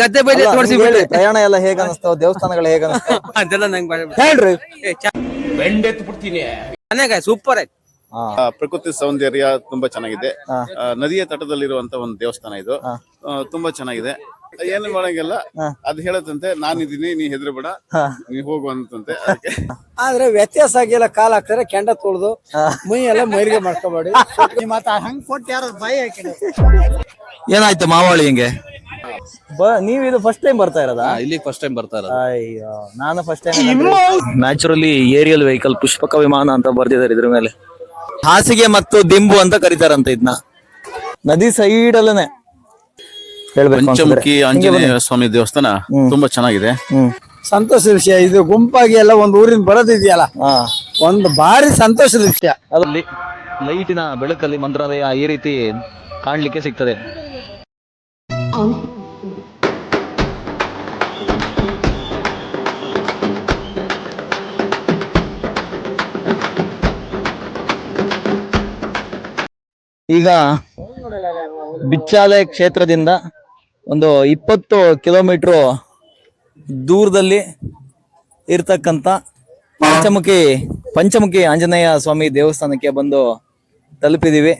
ಗದ್ದೆ ಬೈಲೆ ತೋರಿಸಿ ಹೇಳಿ, ಪ್ರಯಾಣ ಎಲ್ಲ ಹೇಗ ಅನಿಸ್ತಾವ, ದೇವಸ್ಥಾನಗಳು ಹೇಗ ಅನಿಸ್ತಾವ ಅದೆಲ್ಲ ನಂಗೆ ಹೇಳ್ರಿ. ಬೆಂಡೆತ್ತು ಬಿಡ್ತೀನಿ. ಚೆನ್ನಾಗ ಸೂಪರ್ ಆಯ್ತು. ಪ್ರಕೃತಿ ಸೌಂದರ್ಯ ತುಂಬಾ ಚೆನ್ನಾಗಿದೆ. ನದಿಯ ತಟದಲ್ಲಿರುವಂತ ಒಂದು ದೇವಸ್ಥಾನ ಇದು. ತುಂಬಾ ಚೆನ್ನಾಗಿದೆ. ಏನು ಮಾಡಂಗಿಲ್ಲ, ಅದ್ ಹೇಳತ್ತಂತೆ ನಾನಿದ್ದೀನಿ, ನೀ ಹೆದರ್ಬೇಡ, ನೀ ಹೋಗುವಂತಂತೆ. ಆದ್ರೆ ವ್ಯತ್ಯಾಸ ಆಗಿಲ್ಲ, ಕಾಲ್ ಹಾಕ್ತಾರೆ ಕೆಂಡ ತೊಳ್ದು ಮೈ ಎಲ್ಲ ಮೈರಿಗೆ ಮಾಡ್ಕೋಬೇಡಿ. ಹಂಗ್ ಕೊಟ್ಟು ಯಾರು ಬಾಯಿ ಹಾಕಿಲ್ಲ. ಏನಾಯ್ತು ಮಾವಳಿ ಹಿಂಗೆ? ನೀವ್ ಇದು ಫಸ್ಟ್ ಟೈಮ್ ಬರ್ತಾ ಇರೋದಾ? ಇಲ್ಲಿ ಫಸ್ಟ್ ಟೈಮ್ ಬರ್ತಾ ಇರೋದು. ಅಯ್ಯೋ, ನಾನು first time. Naturally aerial vehicle Pushpaka Vimana ಅಂತ ಬರ್ದಿದ್ದಾರೆ ಇದ್ರ ಮೇಲೆ. ಹಾಸಿಗೆ ಮತ್ತು ದಿಂಬು ಅಂತ ಕರೀತಾರಂತ ಇದನ್ನ. ನದಿ ಸೈಡ್ ಅಲ್ಲನೆ ಪಂಚಮುಖಿ ಆಂಜನೇಯ ಸ್ವಾಮಿ ದೇವಸ್ಥಾನ ತುಂಬಾ ಚೆನ್ನಾಗಿದೆ. ಸಂತೋಷದ ವಿಷಯ ಇದು. ಗುಂಪಾಗಿ ಎಲ್ಲ ಒಂದ್ ಊರಿನ ಬರೋದಿದೆಯಲ್ಲ, ಒಂದು ಭಾರಿ ಸಂತೋಷದ ವಿಷಯ. ಅದ್ರಲ್ಲಿ ಲೈಟಿನ ಬೆಳಕಲ್ಲಿ ಮಂತ್ರಾಲಯ ಈ ರೀತಿ ಕಾಣ್ಲಿಕ್ಕೆ ಸಿಗ್ತದೆ. ಈಗ ಬಿಚ್ಚಾಲೆ ಕ್ಷೇತ್ರದಿಂದ ಒಂದು 20 ಕಿಲೋಮೀಟರ್ ದೂರದಲ್ಲಿ ಇರ್ತಕ್ಕಂಥ ಪಂಚಮುಖಿ ಆಂಜನೇಯ ಸ್ವಾಮಿ ದೇವಸ್ಥಾನಕ್ಕೆ ಬಂದು ತಲುಪಿದೀವಿ.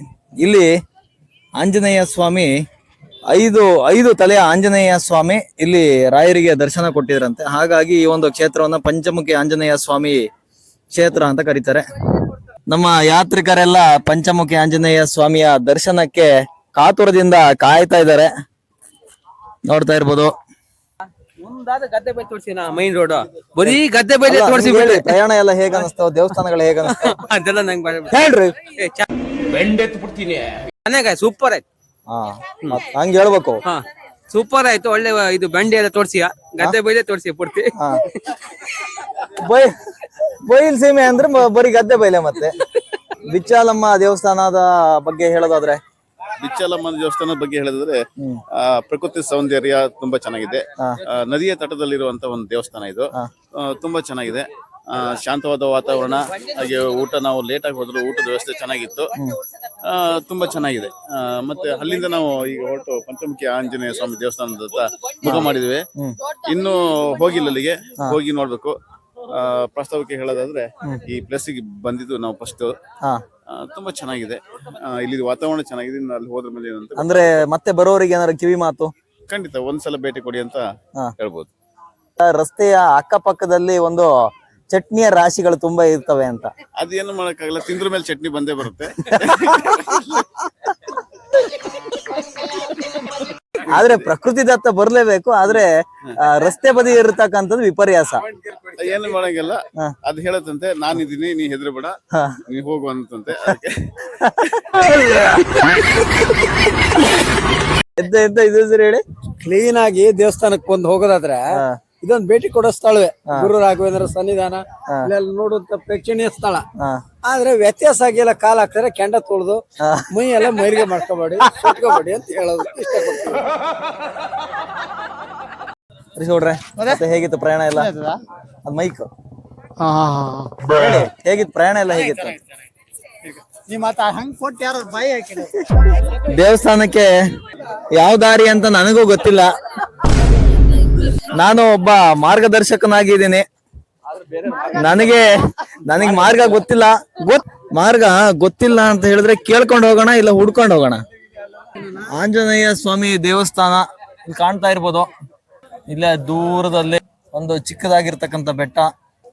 ಇಲ್ಲಿ ಆಂಜನೇಯ ಸ್ವಾಮಿ ಐದು ತಲೆಯ ಆಂಜನೇಯ ಸ್ವಾಮಿ ಇಲ್ಲಿ ರಾಯರಿಗೆ ದರ್ಶನ ಕೊಟ್ಟಿದ್ರಂತೆ. ಹಾಗಾಗಿ ಈ ಒಂದು ಕ್ಷೇತ್ರವನ್ನ ಪಂಚಮುಖಿ ಆಂಜನೇಯ ಸ್ವಾಮಿ ಕ್ಷೇತ್ರ ಅಂತ ಕರೀತಾರೆ. ನಮ್ಮ ಯಾತ್ರಿಕರೆಲ್ಲ ಪಂಚಮುಖಿ ಆಂಜನೇಯ ಸ್ವಾಮಿಯ ದರ್ಶನಕ್ಕೆ ಕಾತುರದಿಂದ ಕಾಯ್ತಾ ಇದ್ದಾರೆ. ನೋಡ್ತಾ ಇರ್ಬೋದು. ಮುಂದಾದ ಗದ್ದೆ ಬೈ ತೋರಿಸಿ ಮೈನ್ ರೋಡ್ ಬರೀ ಗದ್ದೆ ಬೈಲೆ ತೋರಿಸಿ. ಪ್ರಯಾಣ ಎಲ್ಲ ಹೇಗ ಅನಿಸ್ತಾವ, ದೇವಸ್ಥಾನಗಳು ಹೇಗ ಅನಿಸ್ತಾವ ಅದೆಲ್ಲ ನಂಗೆ ಹೇಳ್ರಿ. ಬೆಂಡೆತ್ತು ಬಿಡ್ತೀನಿ. ಚೆನ್ನಾಗ ಸೂಪರ್ ಆಯ್ತು. ಹಂಗ ಹೇಳ್ಬೇಕು. ಸೂಪರ್ ಆಯ್ತು. ಒಳ್ಳೆ ಇದು ಬಂಡಿ ಎಲ್ಲ ತೋರ್ಸಿ, ಗದ್ದೆ ಬೈಲೆ ತೋರಿಸಿ ಪೂರ್ತಿ. ಬೈಲ್ ಸೀಮೆ ಅಂದ್ರೆ ಬರೀ ಗದ್ದೆ ಬೈಲೆ. ಮತ್ತೆ ಬಿಚ್ಚಾಲಮ್ಮ ದೇವಸ್ಥಾನದ ಬಗ್ಗೆ ಹೇಳೋದಾದ್ರೆ, ಬಿಚ್ಚಲಮ್ಮ ದೇವಸ್ಥಾನದ ಬಗ್ಗೆ ಹೇಳಿದ್ರೆ ಪ್ರಕೃತಿ ಸೌಂದರ್ಯ ತುಂಬಾ ಚೆನ್ನಾಗಿದೆ. ನದಿಯ ತಟದಲ್ಲಿರುವಂತ ಒಂದು ದೇವಸ್ಥಾನ ಇದು. ತುಂಬಾ ಚೆನ್ನಾಗಿದೆ. ಶಾಂತವಾದ ವಾತಾವರಣ, ಹಾಗೆ ಊಟ, ನಾವು ಲೇಟ್ ಆಗಿ ಹೋದ್ರು ಊಟದ ವ್ಯವಸ್ಥೆ ಚೆನ್ನಾಗಿತ್ತು. ತುಂಬಾ ಚೆನ್ನಾಗಿದೆ. ಮತ್ತೆ ಅಲ್ಲಿಂದ ನಾವು ಈಗ ಹೊರಟು ಪಂಚಮುಖಿ ಆಂಜನೇಯ ಸ್ವಾಮಿ ದೇವಸ್ಥಾನದ ಮುಖ ಮಾಡಿದ್ವಿ. ಇನ್ನು ಹೋಗಿಲ್ಲ, ಅಲ್ಲಿಗೆ ಹೋಗಿ ನೋಡ್ಬೇಕು. ಪ್ರಸ್ತಾವಕ್ಕೆ ಹೇಳೋದಾದ್ರೆ ಈ ಪ್ಲೇಸಿಗೆ ಬಂದಿದ್ದು ನಾವು ಫಸ್ಟ್. ತುಂಬಾ ಚೆನ್ನಾಗಿದೆ. ಇಲ್ಲಿ ವಾತಾವರಣ ಚೆನ್ನಾಗಿದೆ. ಅಲ್ಲಿ ಹೋದ್ರ ಮೇಲೆ ಏನಂತ ಅಂದ್ರೆ ಮತ್ತೆ ಬರೋರಿಗೆ ಏನಾದ್ರು ಕಿವಿ ಮಾತು? ಖಂಡಿತ ಒಂದ್ಸಲ ಭೇಟಿ ಕೊಡಿ ಅಂತ ಹೇಳ್ಬೋದು. ರಸ್ತೆಯ ಅಕ್ಕಪಕ್ಕದಲ್ಲಿ ಒಂದು ಚಟ್ನಿಯ ರಾಶಿಗಳು ತುಂಬಾ ಇರ್ತವೆ ಅಂತ. ಅದೇನು ಮಾಡಕ್ಕಾಗಲ್ಲ, ತಿಂದ್ರ ಮೇಲೆ ಚಟ್ನಿ ಬಂದೇ ಬರುತ್ತೆ. ಆದ್ರೆ ಪ್ರಕೃತಿ ದತ್ತ ಬರ್ಲೇಬೇಕು. ಆದ್ರೆ ರಸ್ತೆ ಬದಿ ಇರತಕ್ಕಂಥದ್ದು ವಿಪರ್ಯಾಸ. ಏನು ಮಾಡಂಗಿಲ್ಲ, ಅದ್ ಹೇಳತ್ತಂತೆ ನಾನಿದ್ದೀನಿ, ನೀ ಹೆದರ್ಬೇಡ, ನೀ ಹೋಗುವಂತಂತೆ. ಎಂತ ಇದು ಹೇಳಿ. ಕ್ಲೀನ್ ಆಗಿ ದೇವಸ್ಥಾನಕ್ಕೆ ಬಂದು ಹೋಗೋದಾದ್ರೆ ಇದೊಂದು ಭೇಟಿ ಕೊಡೋ ಸ್ಥಳವೇ ಗುರು ರಾಘವೇಂದ್ರ ಸನ್ನಿಧಾನ. ಇಲ್ಲೆಲ್ಲ ನೋಡುವಂತ ಪ್ರೇಕ್ಷಣೀಯ ಸ್ಥಳ. ಆದ್ರೆ ವ್ಯತ್ಯಾಸ ಆಗಿಲ್ಲ, ಕಾಲ್ ಹಾಕ್ತಾರೆ ಕೆಂಡ ತೊಳ್ದು ಮೈ ಎಲ್ಲ ಮೈರಿಗೆ ಮಾಡ್ಕೋಬೇಡಿ, ಸುಟ್ಕೋಬೇಡಿ ಅಂತ ಹೇಳೋದು ಇಷ್ಟಪಡ್ತೀನಿ. ಹೇಗಿತ್ತು ಪ್ರಯಾಣ ಎಲ್ಲ? ಅದ್ ಮೈಕ್ ಹೇಗಿತ್ತು ಪ್ರಯಾಣ ಎಲ್ಲ ಹೇಗಿತ್ತು? ಹಂಗ್ ಕೊಟ್ಟು ಯಾರು ಬಾಯಿ ಹಾಕಿಲ್ಲ. ದೇವಸ್ಥಾನಕ್ಕೆ ಯಾವ ದಾರಿ ಅಂತ ನನಗೂ ಗೊತ್ತಿಲ್ಲ. ನಾನು ಒಬ್ಬ ಮಾರ್ಗದರ್ಶಕನಾಗಿದ್ದೀನಿ. ನನಗೆ ಮಾರ್ಗ ಗೊತ್ತಿಲ್ಲ. ಮಾರ್ಗ ಗೊತ್ತಿಲ್ಲ ಅಂತ ಹೇಳಿದ್ರೆ ಕೇಳ್ಕೊಂಡು ಹೋಗೋಣ, ಇಲ್ಲ ಹುಡ್ಕೊಂಡು ಹೋಗೋಣ. ಆಂಜನೇಯ ಸ್ವಾಮಿ ದೇವಸ್ಥಾನ ಕಾಣ್ತಾ ಇರ್ಬೋದು. ಇಲ್ಲೇ ದೂರದಲ್ಲಿ ಒಂದು ಚಿಕ್ಕದಾಗಿರ್ತಕ್ಕಂಥ ಬೆಟ್ಟ.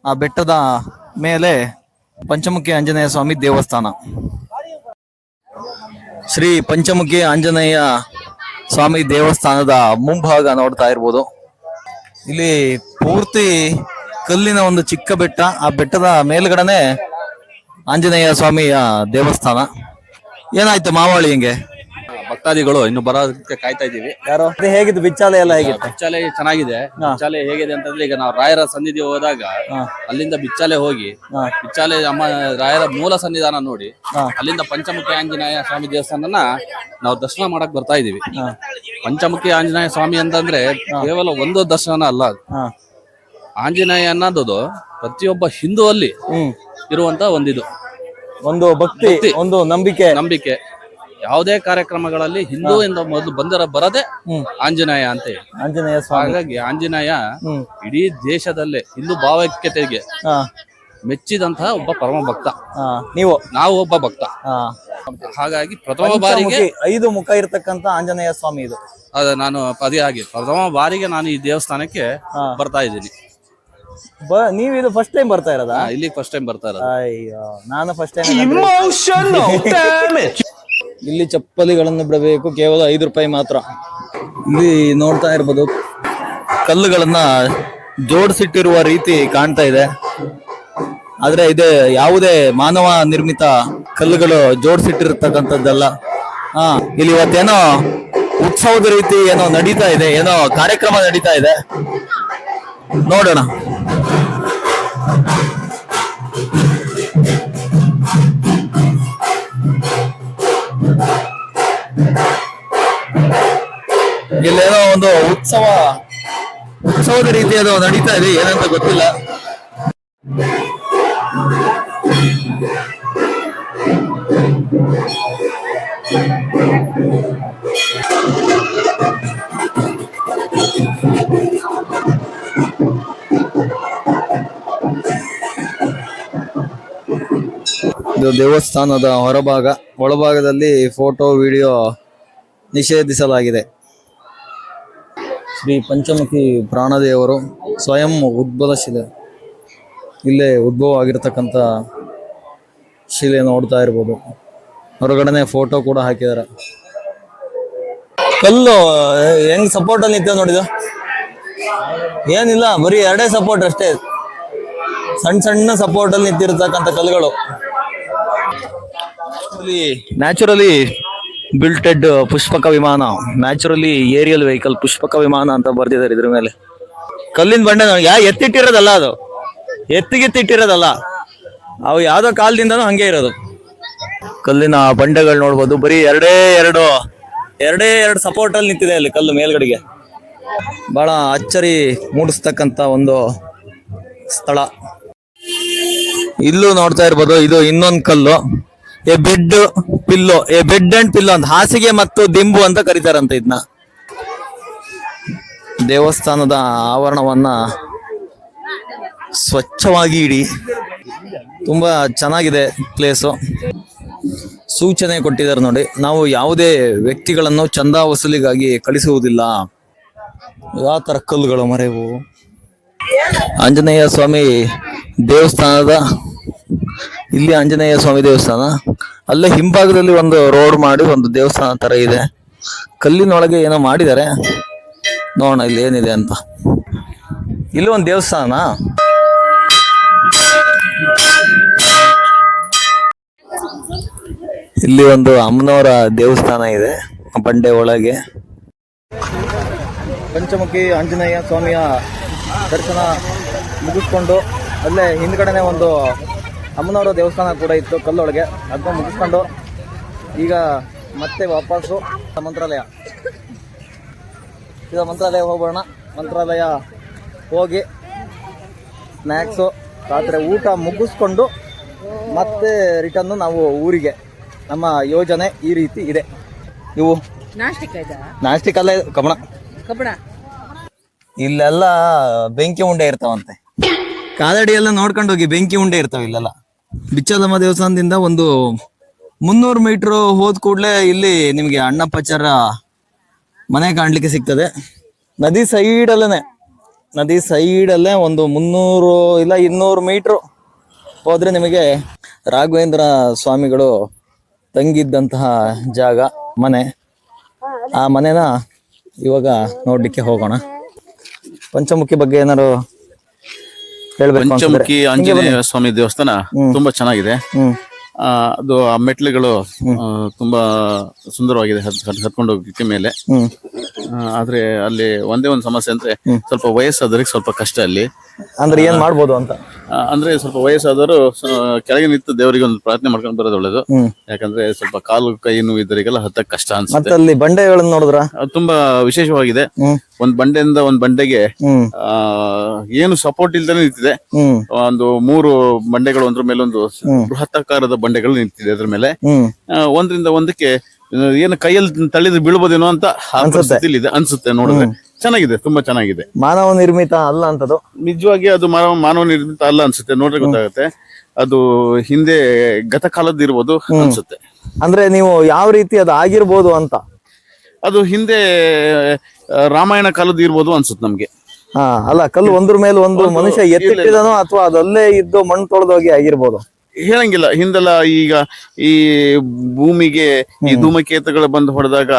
ಆ ಬೆಟ್ಟದ ಮೇಲೆ ಪಂಚಮುಖಿ ಆಂಜನೇಯ ಸ್ವಾಮಿ ದೇವಸ್ಥಾನ. ಶ್ರೀ ಪಂಚಮುಖಿ ಆಂಜನೇಯ ಸ್ವಾಮಿ ದೇವಸ್ಥಾನದ ಮುಂಭಾಗ ನೋಡ್ತಾ ಇರ್ಬೋದು. ಇಲ್ಲಿ ಪೂರ್ತಿ ಕಲ್ಲಿನ ಒಂದು ಚಿಕ್ಕ ಬೆಟ್ಟ. ಆ ಬೆಟ್ಟದ ಮೇಲ್ಗಡೆನೆ ಆಂಜನೇಯ ಸ್ವಾಮಿಯ ದೇವಸ್ಥಾನ. ಏನಾಯ್ತು ಮಾವಳಿ ಹಿಂಗೆ? ಭಕ್ತಾದಿಗಳು ಇನ್ನು ಬರೋದಕ್ಕೆ ಕಾಯ್ತಾ ಇದೀವಿ. ಯಾರು ಹೇಗಿತ್ತು ಬಿಚ್ಚಾಲೆ ಎಲ್ಲ ಹೇಗಿತ್ತು? ಬಿಚ್ಚಾಲೆ ಚೆನ್ನಾಗಿದೆ. ಬಿಚ್ಚಾಲೆ ಹೇಗಿದೆ ಅಂತಂದ್ರೆ, ಈಗ ನಾವು ರಾಯರ ಸನ್ನಿಧಿ ಹೋದಾಗ ಅಲ್ಲಿಂದ ಬಿಚ್ಚಾಲೆ ಹೋಗಿ ಬಿಚ್ಚಾಲೆ ಅಮ್ಮ ರಾಯರ ಮೂಲ ಸನ್ನಿಧಾನ ನೋಡಿ ಅಲ್ಲಿಂದ ಪಂಚಮುಖಿ ಆಂಜನೇಯ ಸ್ವಾಮಿ ದೇವಸ್ಥಾನನ ನಾವು ದರ್ಶನ ಮಾಡಕ್ ಬರ್ತಾ ಇದೀವಿ. ಪಂಚಮುಖಿ ಆಂಜನೇಯ ಸ್ವಾಮಿ ಅಂತಂದ್ರೆ ಕೇವಲ ಒಂದು ದರ್ಶನ ಅಲ್ಲ, ಆಂಜನೇಯ ಅನ್ನೋದು ಪ್ರತಿಯೊಬ್ಬ ಹಿಂದೂ ಅಲ್ಲಿ ಇರುವಂತ ಒಂದು ಭಕ್ತಿ, ಒಂದು ನಂಬಿಕೆ. ಯಾವುದೇ ಕಾರ್ಯಕ್ರಮಗಳಲ್ಲಿ ಹಿಂದೂಯಿಂದ ಮೊದಲು ಬರದೆ ಆಂಜನೇಯ ಅಂತ ಹೇಳಿ. ಆಂಜನೇಯ ಸ್ವಾಮಿ. ಹಾಗಾಗಿ ಆಂಜನೇಯ ಇಡೀ ದೇಶದಲ್ಲೇ ಹಿಂದೂ ಭಾವೈಕ್ಯತೆಗೆ ಹಾ ಮೆಚ್ಚಿದಂತಹ ಒಬ್ಬ ಪರಮ ಭಕ್ತ. ಹಾ ನಾವು ಒಬ್ಬ ಭಕ್ತ. ಹಾ ಹಾಗಾಗಿ ಪ್ರಥಮ ಬಾರಿಗೆ 5 ಮುಖ ಇರತಕ್ಕಂತ ಆಂಜನೇಯ ಸ್ವಾಮಿ ಇದು. ನಾನು ಅದೇ ಆಗಿ ಪ್ರಥಮ ಬಾರಿಗೆ ನಾನು ಈ ದೇವಸ್ಥಾನಕ್ಕೆ ಬರ್ತಾ ಇದ್ದೀನಿ. ನೀವು ಇದು ಫಸ್ಟ್ ಟೈಮ್ ಬರ್ತಾ ಇರೋದಾ? ಇಲ್ಲಿ ಫಸ್ಟ್ ಟೈಮ್ ಬರ್ತಾ ಇರೋದು. ಅಯ್ಯೋ, ನಾನು ಫಸ್ಟ್ ಟೈಮ್. ಇಲ್ಲಿ ಚಪ್ಪಲಿಗಳನ್ನು ಬಿಡಬೇಕು, ಕೇವಲ 5 ರೂಪಾಯಿ ಮಾತ್ರ. ಇಲ್ಲಿ ನೋಡ್ತಾ ಇರ್ಬೋದು, ಕಲ್ಲುಗಳನ್ನ ಜೋಡಿಸಿಟ್ಟಿರುವ ರೀತಿ ಕಾಣ್ತಾ ಇದೆ. ಆದ್ರೆ ಇದು ಯಾವುದೇ ಮಾನವ ನಿರ್ಮಿತ ಕಲ್ಲುಗಳು ಜೋಡಿಸಿಟ್ಟಿರ್ತಕ್ಕಂಥದ್ದಲ್ಲ. ಇಲ್ಲಿ ಇವತ್ತೇನೋ ಉತ್ಸವದ ರೀತಿ ಏನೋ ನಡೀತಾ ಇದೆ, ಏನೋ ಕಾರ್ಯಕ್ರಮ ನಡೀತಾ ಇದೆ, ನೋಡೋಣ. ಇಲ್ಲೇನೋ ಒಂದು ಉತ್ಸವದ ರೀತಿ ಅದು ನಡೀತಾ ಇದೆ, ಏನಂತ ಗೊತ್ತಿಲ್ಲ. ಇದು ದೇವಸ್ಥಾನದ ಹೊರಭಾಗ. ಒಳಭಾಗದಲ್ಲಿ ಫೋಟೋ ವಿಡಿಯೋ ನಿಷೇಧಿಸಲಾಗಿದೆ. ಶ್ರೀ ಪಂಚಮುಖಿ ಪ್ರಾಣದೇವರು ಸ್ವಯಂ ಉದ್ಭವ ಶಿಲೆ, ಇಲ್ಲೇ ಉದ್ಭವ ಆಗಿರ್ತಕ್ಕಂಥ ಶಿಲೆ ನೋಡ್ತಾ ಇರ್ಬೋದು. ಹೊರಗಡೆ ಫೋಟೋ ಕೂಡ ಹಾಕಿದಾರೆ. ಕಲ್ಲು ಹೆಂಗ್ ಸಪೋರ್ಟ್ ಅಲ್ಲಿ ನಿಂತ ನೋಡಿದ, ಏನಿಲ್ಲ, ಬರೀ 2 ಸಪೋರ್ಟ್ ಅಷ್ಟೇ, ಸಣ್ಣ ಸಪೋರ್ಟ್ ಅಲ್ಲಿ ನಿಂತಿರ್ತಕ್ಕಂಥ ಕಲ್ಲುಗಳು. ನ್ಯಾಚುರಲಿ ಬಿಲ್ಟೆಡ್ ಪುಷ್ಪಕ ವಿಮಾನ, naturally aerial vehicle Pushpaka Vimana ಅಂತ ಬರ್ದಿದ್ದಾರೆ ಇದ್ರ ಮೇಲೆ. ಕಲ್ಲಿನ ಬಂಡೆ ಎತ್ತಿಟ್ಟಿರೋದಲ್ಲ, ಅದು ಎತ್ತಿಗಿತ್ತಿಟ್ಟಿರೋದಲ್ಲ, ಅವು ಯಾವ್ದೋ ಕಾಲದಿಂದನೂ ಹಂಗೆ ಇರೋದು. ಕಲ್ಲಿನ ಬಂಡೆಗಳು ನೋಡ್ಬೋದು, ಬರೀ ಎರಡೇ ಎರಡು ಸಪೋರ್ಟ್ ಅಲ್ಲಿ ನಿಂತಿದೆ ಅಲ್ಲಿ ಕಲ್ಲು ಮೇಲ್ಗಡೆಗೆ. ಬಹಳ ಅಚ್ಚರಿ ಮೂಡಿಸ್ತಕ್ಕಂತ ಒಂದು ಸ್ಥಳ. ಇಲ್ಲೂ ನೋಡ್ತಾ ಇರ್ಬೋದು, ಇದು ಇನ್ನೊಂದು ಕಲ್ಲು, ಬೆಡ್ ಅಂಡ್ ಪಿಲ್ಲೋ ಅಂತ, ಹಾಸಿಗೆ ಮತ್ತು ದಿಂಬು ಅಂತ ಕರೀತಾರಂತ ಇದನ್ನ. ದೇವಸ್ಥಾನದ ಆವರಣವನ್ನ ಸ್ವಚ್ಛವಾಗಿ ಇಡಿ, ತುಂಬಾ ಚೆನ್ನಾಗಿದೆ ಪ್ಲೇಸು. ಸೂಚನೆ ಕೊಟ್ಟಿದ್ದಾರೆ ನೋಡಿ, ನಾವು ಯಾವುದೇ ವ್ಯಕ್ತಿಗಳನ್ನು ಚಂದಾ ವಸೂಲಿಗಾಗಿ ಕಳಿಸುವುದಿಲ್ಲ. ಯಾವ ತರ ಕಲ್ಲುಗಳು ಮರೆವು. ಆಂಜನೇಯ ಸ್ವಾಮಿ ದೇವಸ್ಥಾನದ, ಇಲ್ಲಿ ಆಂಜನೇಯ ಸ್ವಾಮಿ ದೇವಸ್ಥಾನ, ಅಲ್ಲೇ ಹಿಂಭಾಗದಲ್ಲಿ ಒಂದು ರೋಡ್ ಮಾಡಿ ಒಂದು ದೇವಸ್ಥಾನ ತರ ಇದೆ. ಕಲ್ಲಿನೊಳಗೆ ಏನೋ ಮಾಡಿದ್ದಾರೆ, ನೋಡೋಣ ಇಲ್ಲಿ ಏನಿದೆ ಅಂತ. ಇಲ್ಲಿ ಒಂದು ದೇವಸ್ಥಾನ, ಇಲ್ಲಿ ಒಂದು ಅಮ್ಮನವರ ದೇವಸ್ಥಾನ ಇದೆ ಬಂಡೆ ಒಳಗೆ. ಪಂಚಮುಖಿ ಆಂಜನೇಯ ಸ್ವಾಮಿಯ ದರ್ಶನ ಮುಗಿಸ್ಕೊಂಡು ಅಲ್ಲೇ ಹಿಂದ್ಗಡೆನೆ ಒಂದು ಅಮ್ಮನವರ ದೇವಸ್ಥಾನ ಕೂಡ ಇತ್ತು ಕಲ್ಲೊಳಗೆ, ಅದನ್ನ ಮುಗಿಸ್ಕೊಂಡು ಈಗ ಮತ್ತೆ ವಾಪಸ್ಸು ಮಂತ್ರಾಲಯ. ಈಗ ಮಂತ್ರಾಲಯ ಹೋಗೋಣ. ಮಂತ್ರಾಲಯ ಹೋಗಿ ಸ್ನ್ಯಾಕ್ಸು, ರಾತ್ರಿ ಊಟ ಮುಗಿಸ್ಕೊಂಡು ಮತ್ತೆ ರಿಟರ್ನು ನಾವು ಊರಿಗೆ. ನಮ್ಮ ಯೋಜನೆ ಈ ರೀತಿ ಇದೆ. ಇವು ನಾಸ್ಟಿಕ್ ಅಲ್ಲ, ಕಬ್ಬಣ. ಇಲ್ಲೆಲ್ಲ ಬೆಂಕಿ ಉಂಡೆ ಇರ್ತಾವಂತೆ, ಕಾಲಡಿ ಎಲ್ಲ ನೋಡ್ಕೊಂಡು ಹೋಗಿ. ಬೆಂಕಿ ಉಂಡೆ ಇರ್ತಾವ ಇಲ್ಲೆಲ್ಲ. ಬಿಚ್ಚಲಮ್ಮ ದೇವಸ್ಥಾನದಿಂದ ಒಂದು 300 ಮೀಟರ್ ಹೋದ್ ಕೂಡಲೇ ಇಲ್ಲಿ ನಿಮಗೆ ಅಣ್ಣಪ್ಪಚ್ಚರ ಮನೆ ಕಾಣ್ಲಿಕ್ಕೆ ಸಿಗ್ತದೆ. ನದಿ ಸೈಡಲ್ಲೇ ಒಂದು 300 ಇಲ್ಲ 200 ಮೀಟ್ರು ಹೋದ್ರೆ ನಿಮಗೆ ರಾಘವೇಂದ್ರ ಸ್ವಾಮಿಗಳು ತಂಗಿದ್ದಂತಹ ಜಾಗ, ಮನೆ. ಆ ಮನೆನ ಇವಾಗ ನೋಡ್ಲಿಕ್ಕೆ ಹೋಗೋಣ. ಪಂಚಮುಖಿ ಬಗ್ಗೆ ಏನಾರು ಹೇಳ್ಬೇಕು? ಪಂಚಮುಖಿ ಆಂಜನೇಯ ಸ್ವಾಮಿ ದೇವಸ್ಥಾನ ತುಂಬಾ ಚೆನ್ನಾಗಿದೆ. ಅದು ಆ ಮೆಟ್ಲುಗಳು ತುಂಬಾ ಸುಂದರವಾಗಿದೆ ಹತ್ಕೊಂಡು ಹೋಗ್ಲಿಕ್ಕೆ ಮೇಲೆ. ಆದ್ರೆ ಅಲ್ಲಿ ಒಂದೇ ಒಂದು ಸಮಸ್ಯೆ ಅಂದ್ರೆ ಸ್ವಲ್ಪ ವಯಸ್ಸಾದವ್ರಿಗೆ ಸ್ವಲ್ಪ ಕಷ್ಟ ಅಲ್ಲಿ. ಅಂದ್ರೆ ಏನ್ ಮಾಡ್ಬೋದು ಅಂತ ಅಂದ್ರೆ ಸ್ವಲ್ಪ ವಯಸ್ಸಾದವರು ಕೆಳಗೆ ನಿಂತು ದೇವರಿಗೆ ಒಂದು ಪ್ರಾರ್ಥನೆ ಮಾಡ್ಕೊಂಡು ಬರೋದು ಒಳ್ಳೇದು. ಯಾಕಂದ್ರೆ ಸ್ವಲ್ಪ ಕಾಲು ಕೈ ನೋವು ಇದ್ದವರಿಗೆಲ್ಲ ಹತ್ತಕ್ ಕಷ್ಟ ಅನ್ಸುತ್ತೆ. ಅಲ್ಲಿ ಬಂಡೆಗಳನ್ನ ನೋಡಿದ್ರ ತುಂಬಾ ವಿಶೇಷವಾಗಿದೆ. ಒಂದ್ ಬಂಡೆಯಿಂದ ಒಂದ್ ಬಂಡೆಗೆ ಏನು ಸಪೋರ್ಟ್ ಇಲ್ದೇ ನಿಂತಿದೆ. ಒಂದು 3 ಬಂಡೆಗಳು ಒಂದ್ರ ಮೇಲೆ ಒಂದು ಬೃಹತ್ತಾಕಾರದ ಬಂಡೆಗಳು ನಿಂತಿದೆ. ಅದ್ರ ಮೇಲೆ ಒಂದ್ರಿಂದ ಒಂದಕ್ಕೆ ಏನು ಕೈಯಲ್ಲಿ ತಳ್ಳಿದ್ರೆ ಬೀಳ್ಬೋದೇನೋ ಅಂತ ಆ ಪರಿಸ್ಥಿತಿಲಿ ಇದೆ ಅನ್ಸುತ್ತೆ ನೋಡಿದ್ರೆ. ಚೆನ್ನಾಗಿದೆ, ತುಂಬಾ ಚೆನ್ನಾಗಿದೆ. ಮಾನವ ನಿರ್ಮಿತ ಅಲ್ಲ ಅಂತದು. ನಿಜವಾಗಿ ಅದು ಮಾನವ ನಿರ್ಮಿತ ಅಲ್ಲ ಅನ್ಸುತ್ತೆ, ನೋಡ್ರೆ ಗೊತ್ತಾಗುತ್ತೆ. ಅದು ಹಿಂದೆ ಗತಕಾಲದ್ದು ಇರ್ಬೋದು ಅನ್ಸುತ್ತೆ. ಅಂದ್ರೆ ನೀವು ಯಾವ ರೀತಿ ಅದು ಆಗಿರ್ಬೋದು ಅಂತ? ಅದು ಹಿಂದೆ ರಾಮಾಯಣ ಕಾಲದ್ದು ಇರ್ಬೋದು ಅನ್ಸುತ್ತೆ ನಮ್ಗೆ. ಅಲ್ಲ, ಕಲ್ಲು ಒಂದ್ರ ಮೇಲೆ ಒಂದು ಮನುಷ್ಯ ಎತ್ತಿಟ್ಟಿದನೋ ಅಥವಾ ಅದಲ್ಲೇ ಇದ್ದು ಮಣ್ಣು ತೊಳೆದೋಗಿ ಆಗಿರ್ಬೋದು, ಹೇಳಂಗಿಲ್ಲ. ಹಿಂದೆಲ್ಲ ಈಗ ಈ ಭೂಮಿಗೆ ಈ ಧೂಮಕೇತುಗಳು ಬಂದು ಹೊಡೆದಾಗ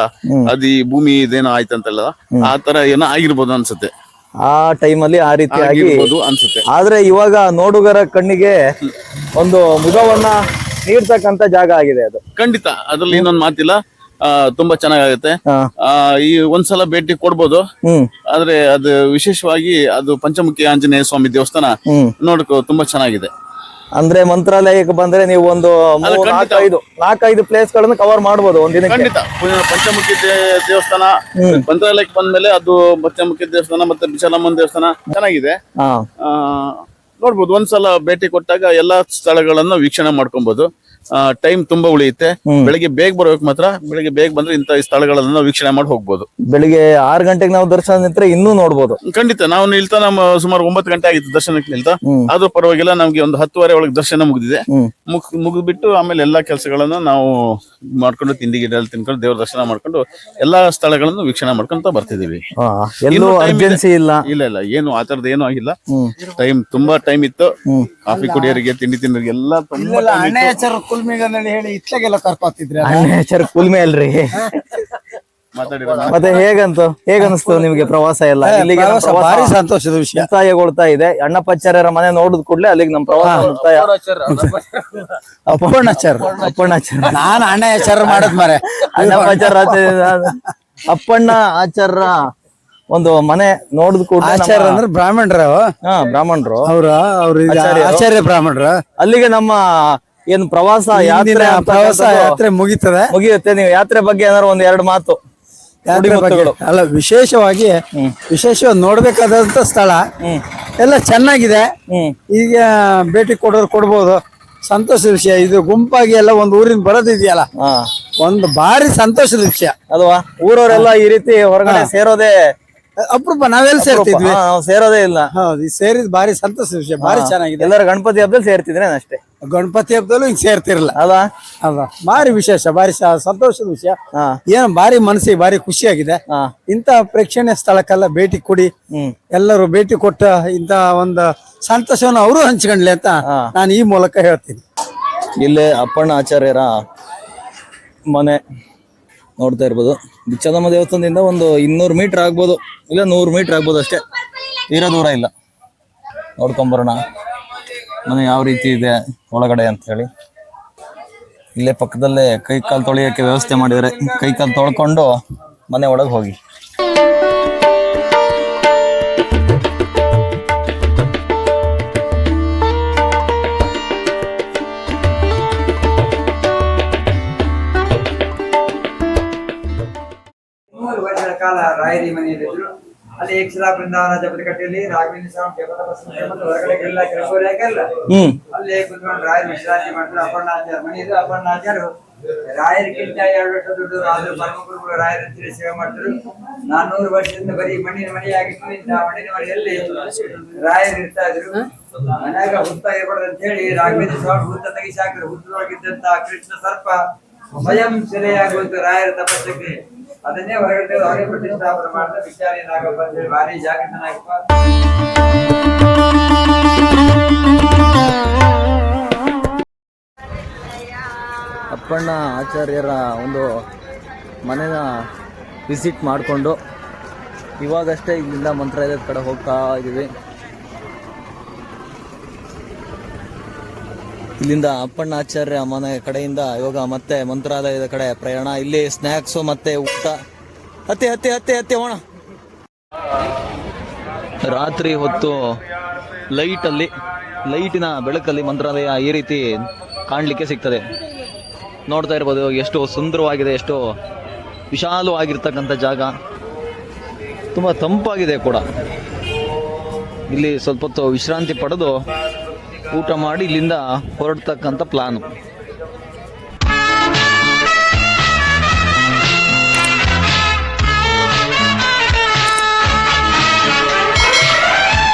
ಅದು ಈ ಭೂಮಿ ಇದೇನೋ ಆಯ್ತಂತಲ್ಲ, ಆ ತರ ಏನೋ ಆಗಿರ್ಬೋದು ಅನ್ಸುತ್ತೆ. ಆ ಟೈಮಲ್ಲಿ ಆ ರೀತಿ ಆಗಿರ್ಬೋದು ಅನ್ಸುತ್ತೆ. ಆದ್ರೆ ಇವಾಗ ನೋಡುಗರ ಕಣ್ಣಿಗೆ ಒಂದು ಮುದವನ್ನ ನೀಡ್ತಕ್ಕಂತ ಜಾಗ ಆಗಿದೆ ಅದು. ಖಂಡಿತ, ಅದ್ರಲ್ಲಿ ಇನ್ನೊಂದು ಮಾತಿಲ್ಲ. ತುಂಬಾ ಚೆನ್ನಾಗುತ್ತೆ. ಈ ಒಂದ್ಸಲ ಭೇಟಿ ಕೊಡ್ಬೋದು. ಆದ್ರೆ ಅದು ವಿಶೇಷವಾಗಿ ಅದು ಪಂಚಮುಖಿ ಆಂಜನೇಯ ಸ್ವಾಮಿ ದೇವಸ್ಥಾನ ನೋಡಕ್ ತುಂಬಾ ಚೆನ್ನಾಗಿದೆ. ಅಂದ್ರೆ ಮಂತ್ರಾಲಯಕ್ಕೆ ಬಂದ್ರೆ ನೀವು ಒಂದು 4-5 ಪ್ಲೇಸ್ ಗಳನ್ನ ಕವರ್ ಮಾಡ್ಬೋದು ಒಂದಿನ. ಖಂಡಿತ. ಪಂಚಮುಖಿ ದೇವಸ್ಥಾನ ಮಂತ್ರಾಲಯಕ್ಕೆ ಬಂದ್ಮೇಲೆ ಅದು ಪಂಚಮುಖಿ ದೇವಸ್ಥಾನ ಮತ್ತೆ ಬಿಚಾಲಮ್ಮನ ದೇವಸ್ಥಾನ ಚೆನ್ನಾಗಿದೆ, ನೋಡ್ಬೋದು. ಒಂದ್ಸಲ ಭೇಟಿ ಕೊಟ್ಟಾಗ ಎಲ್ಲಾ ಸ್ಥಳಗಳನ್ನ ವೀಕ್ಷಣೆ ಮಾಡ್ಕೊಬಹುದು. ಟೈಮ್ ತುಂಬಾ ಉಳಿಯುತ್ತೆ. ಬೆಳಿಗ್ಗೆ ಬೇಗ ಬರ್ಬೇಕು ಮಾತ್ರ. ಬೆಳಿಗ್ಗೆ ಬೇಗ ಬಂದ್ರೆ ಇಂತ ಸ್ಥಳಗಳನ್ನ ವೀಕ್ಷಣೆ ಮಾಡಿ ಹೋಗ್ಬೋದು. ಬೆಳಿಗ್ಗೆ 6 ಗಂಟೆಗೆ ನಾವು ದರ್ಶನ ನಿಂತ್ರೆ ಇನ್ನೂ ನೋಡ್ಬೋದು. ಖಂಡಿತ. ನಾವು ನಿಲ್ತಾ ನಮ್ಮ ಸುಮಾರು 9 ಗಂಟೆ ಆಗಿತ್ತು ದರ್ಶನಕ್ಕೆ ನಿಲ್ತಾ. ಆದ್ರೂ ಪರವಾಗಿಲ್ಲ, ನಮ್ಗೆ ಒಂದು 10:30 ಒಳಗೆ ದರ್ಶನ ಮುಗಿದಿದೆ. ಮುಗಿದ್ಬಿಟ್ಟು ಆಮೇಲೆ ಎಲ್ಲಾ ಕೆಲಸಗಳನ್ನ ನಾವು ಮಾಡ್ಕೊಂಡು ತಿಂಡಿ ಗಿಡ ತಿನ್ಕೊಂಡು ದೇವ್ರ ದರ್ಶನ ಮಾಡ್ಕೊಂಡು ಎಲ್ಲಾ ಸ್ಥಳಗಳನ್ನು ವೀಕ್ಷಣೆ ಮಾಡ್ಕೊಂತ ಬರ್ತಿದೀವಿ. ಅರ್ಜೆನ್ಸಿ ಇಲ್ಲ, ಇಲ್ಲ, ಏನು ಆ ತರದ್ ಏನೂ ಆಗಿಲ್ಲ. ತುಂಬಾ ಟೈಮ್ ಇತ್ತು. ಕಾಫಿ ಕುಡಿಯೋರಿಗೆ, ತಿಂಡಿ ತಿನ್ನೋರಿಗೆ ಎಲ್ಲ ತುಂಬಾ ಹೇಳಿ ಇತ್ಲಾಗೆಲ್ಲ ಕರ್ಕೊತಿದ್ರೆ ಕುಲ್ಮೆ ಅಲ್ರಿ. ಮತ್ತೆ ಹೇಗನ್ನಿಸ್ತು ನಿಮ್ಗೆ ಪ್ರವಾಸ ಎಲ್ಲ? ಇಲ್ಲಿಗೆ ಭಾರಿ ಸಂತೋಷದ ವಿಷಯ ಮುಕ್ತಾಯಗೊಳ್ತಾ ಇದೆ. ಅಣ್ಣಪ್ಪಾಚಾರ್ಯರ ಮನೆ ನೋಡಿದ ಕೂಡಲೇ ಅಲ್ಲಿಗೆ ನಮ್ ಪ್ರವಾಸ ಮುಕ್ತಾಯ. ಅಪ್ಪಣ್ಣಾಚಾರ್ಯ ನಾನು ಅಣ್ಣ ಆಚಾರ ಮಾಡದ್ ಮಾರೆ. ಅಪ್ಪಣ್ಣ ಆಚಾರ್ಯ ಒಂದು ಮನೆ ನೋಡಿದ ಕೂಡಲೇ ಆಚಾರ್ಯ ಅಂದ್ರೆ ಬ್ರಾಹ್ಮಣರು. ಬ್ರಾಹ್ಮಣರು ಆಚಾರ್ಯ ಬ್ರಾಹ್ಮಣರು. ಅಲ್ಲಿಗೆ ನಮ್ಮ ಏನ್ ಪ್ರವಾಸ ಯಾತ್ರೆ ಮುಗಿಯುತ್ತೆ. ನೀವು ಯಾತ್ರೆ ಬಗ್ಗೆ ಏನಾದ್ರು 1-2 ಮಾತು? ಅಲ್ಲ, ವಿಶೇಷವಾಗಿ ನೋಡ್ಬೇಕಾದಂತ ಸ್ಥಳ ಎಲ್ಲ ಚೆನ್ನಾಗಿದೆ. ಈಗ ಭೇಟಿ ಕೊಡೋರು ಕೊಡ್ಬೋದು. ಸಂತೋಷದ ವಿಷಯ ಇದು. ಗುಂಪಾಗಿ ಎಲ್ಲ ಒಂದು ಊರಿನ ಬರೋದಿದೆಯಲ್ಲ, ಒಂದು ಭಾರಿ ಸಂತೋಷದ ವಿಷಯ ಅಲ್ವಾ? ಊರವರೆಲ್ಲ ಈ ರೀತಿ ಹೊರಗಡೆ ಸೇರೋದೇ ಅಪರೂಪ. ನಾವೆಲ್ಲ ಸೇರ್ತಿದ್ವಿ, ಸೇರೋದೇ ಇಲ್ಲ. ಹೌದು, ಈ ಸೇರಿದ್ ಭಾರಿ ಸಂತೋಷದ ವಿಷಯ, ಭಾರಿ ಚೆನ್ನಾಗಿದೆ. ಎಲ್ಲರೂ ಗಣಪತಿ ಹಬ್ಬದಲ್ಲಿ ಸೇರ್ತಿದ್ರೆ ಅಷ್ಟೇ. ಗಣಪತಿ ಹಬ್ಬದಲ್ಲೂ ಹಿಂಗ್ ಸೇರ್ತಿರಲ್ಲ ಅಲ್ವಾ? ಭಾರಿ ವಿಶೇಷ, ಭಾರಿ ಸಂತೋಷದ ವಿಷಯ. ಏನು ಭಾರಿ ಮನಸ್ಸಿಗೆ ಭಾರಿ ಖುಷಿಯಾಗಿದೆ. ಇಂತ ಪ್ರೇಕ್ಷಣೀಯ ಸ್ಥಳಕ್ಕೆಲ್ಲ ಭೇಟಿ ಕೊಡಿ. ಎಲ್ಲರೂ ಭೇಟಿ ಕೊಟ್ಟ ಇಂತ ಒಂದು ಸಂತೋಷವನ್ನು ಅವರು ಹಂಚ್ಕೊಂಡ್ಲಿ ಅಂತ ನಾನು ಈ ಮೂಲಕ ಹೇಳ್ತೀನಿ. ಇಲ್ಲೇ ಅಪ್ಪಣ್ಣ ಆಚಾರ್ಯರ ಮನೆ ನೋಡ್ತಾ ಇರ್ಬೋದು. ಬಿಚ್ಚಲಮ್ಮ ದೇವಸ್ಥಾನದಿಂದ ಒಂದು 200 ಮೀಟರ್ ಆಗ್ಬೋದು, ಇಲ್ಲ 100 ಮೀಟರ್ ಆಗ್ಬೋದು ಅಷ್ಟೇ, ತೀರಾ ದೂರ ಇಲ್ಲ. ನೋಡ್ಕೊಂಬರೋಣ ಮನೆ ಯಾವ ರೀತಿ ಇದೆ ಒಳಗಡೆ ಅಂತ ಹೇಳಿ. ಇಲ್ಲೇ ಪಕ್ಕದಲ್ಲೇ ಕೈ ಕಾಲು ತೊಳೆಯೋಕ್ಕೆ ವ್ಯವಸ್ಥೆ ಮಾಡಿದರೆ, ಕೈ ಕಾಲು ತೊಳ್ಕೊಂಡು ಮನೆ ಒಳಗೆ ಹೋಗಿ. ಕಾಲ ರಾಯರಿ ಮನೆಯಲ್ಲಿದ್ರು. ಅಲ್ಲಿ ಏಕಶಿಲಾ ಬೃಂದಾವನ ಜಪದಕಟ್ಟೆಯಲ್ಲಿ ರಾಘವೇಂದ್ರ ಸ್ವಾಮಿ ಜಪದ ಬಸವಣ್ಣ ಮತ್ತು ಹೊರಗಡೆ ಎಲ್ಲ ಕೆಲಸವರೆಲ್ಲ ಅಲ್ಲಿ ಕುತ್ಕೊಂಡು ರಾಯರು ವಿಶ್ರಾಂತಿ ಮಾಡ್ತಾರೆ. ಅಪರ್ಣಾಚಾರ್ಯ ಮನೆ ಇದು. ಅಪರ್ಣಾಚಾರ್ಯರು ರಾಯರಿಗಿಂತ 2 ವರ್ಷ ದೊಡ್ಡವರು, ಆದ್ರೂ ಪರಮಗುರುಗಳು ರಾಯರಂತೆ ಸೇವೆ ಮಾಡ್ತಾರೆ. 400 ವರ್ಷದಿಂದ ಬರೀ ಮಣ್ಣಿನ ಮನೆಯಾಗಿತ್ತು. ಇಂಥ ಮಣ್ಣಿನ ಮನೆಯಲ್ಲಿ ರಾಯರು ಇರ್ತಾ ಇದ್ರು. ಮನ್ಯಾಗ ಹುತ್ತ ಇರಬಾರ್ದು ಅಂತ ಹೇಳಿ ರಾಘವೇಂದ್ರ ಸ್ವಾಮಿ ಹುತ್ತ ತೆಗಿಸಿ ಹಾಕಿದ್ರು. ಹುತ್ತದೊಳಗಿದ್ದಂತ ಕೃಷ್ಣ ಸರ್ಪ ಸ್ವಯಂ ಸೆರೆಯಾಗುವಂತ ರಾಯರ ತಪಸ್ಸಕ್ಕೆ ಅದನ್ನೇ ಹೊರಗಡೆ ಅವರೇ ಪ್ರತಿಷ್ಠಾಪನೆ ಮಾಡಿದ ವಿಚಾರಿ ನಾಗಪ್ಪ ಅಂತ ಹೇಳಿ ಭಾರಿ ಜಾಗೃತನಾಗಪ್ಪ. ಅಪ್ಪಣ್ಣ ಆಚಾರ್ಯರ ಒಂದು ಮನೆನ ವಿಸಿಟ್ ಮಾಡಿಕೊಂಡು ಇವಾಗಷ್ಟೇ ಇಲ್ಲಿಂದ ಮಂತ್ರಾಲಯದ ಕಡೆ ಹೋಗ್ತಾ ಇದ್ದೀವಿ. ಇಲ್ಲಿಂದ ಅಪ್ಪಣ್ಣ ಆಚಾರ್ಯ ಮನೆ ಕಡೆಯಿಂದ ಇವಾಗ ಮತ್ತೆ ಮಂತ್ರಾಲಯದ ಕಡೆ ಪ್ರಯಾಣ. ಇಲ್ಲಿ ಸ್ನ್ಯಾಕ್ಸು ಮತ್ತೆ ಊಟ. ಹತ್ತಿ ಹೋಣ. ರಾತ್ರಿ ಹೊತ್ತು ಲೈಟಿನ ಬೆಳಕಲ್ಲಿ ಮಂತ್ರಾಲಯ ಈ ರೀತಿ ಕಾಣಲಿಕ್ಕೆ ಸಿಗ್ತದೆ. ನೋಡ್ತಾ ಇರ್ಬೋದು ಎಷ್ಟು ಸುಂದರವಾಗಿದೆ, ಎಷ್ಟು ವಿಶಾಲವಾಗಿರ್ತಕ್ಕಂಥ ಜಾಗ. ತುಂಬ ತಂಪಾಗಿದೆ ಕೂಡ. ಇಲ್ಲಿ ಸ್ವಲ್ಪ ಹೊತ್ತು ವಿಶ್ರಾಂತಿ ಪಡೆದು ಊಟ ಮಾಡಿ ಇಲ್ಲಿಂದ ಹೊರಡ್ತಕ್ಕಂಥ ಪ್ಲಾನು.